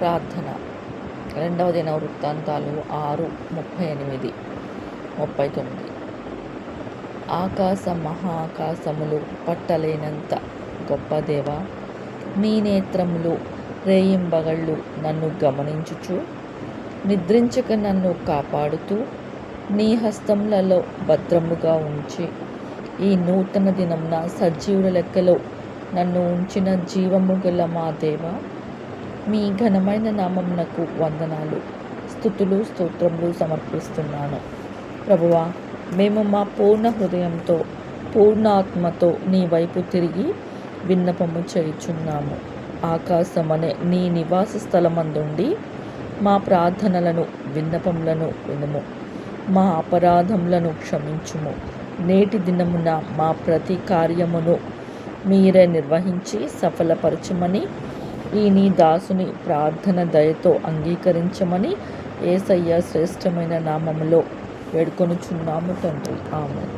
ప్రార్థన. 2వ దినవృత్తాంతాలు 6:38-39. ఆకాశ మహాకాశములు పట్టలేనంత గొప్ప దేవా, నీ నేత్రములు రేయింబగళ్ళు నన్ను గమనించుచు, నిద్రించక నన్ను కాపాడుతూ, నీ హస్తములలో భద్రముగా ఉంచి, ఈ నూతన దినమున సజీవుల లెక్కలో నన్ను ఉంచిన జీవము గల మా దేవా, మీ ఘనమైన నామమునకు వందనాలు, స్తుతులు, స్తోత్రములు సమర్పిస్తున్నాను. ప్రభువా, మేము మా పూర్ణ హృదయంతో, పూర్ణ ఆత్మతో నీ వైపు తిరిగి విన్నపము చేయుచున్నాము. ఆకాశమనే నీ నివాస స్థలమందుండి మా ప్రార్థనలను, విన్నపములను వినుము. మా అపరాధములను క్షమించుము. నేటి దినమున మా ప్రతి కార్యమును మీరే నిర్వహించి సఫలపరచమని, ఈ నీ దాసుని ప్రార్థన దయతో అంగీకరించమని యేసయ్య శ్రేష్టమైన నామములో వేడుకొనుచున్నాము తండ్రి. ఆమేన్.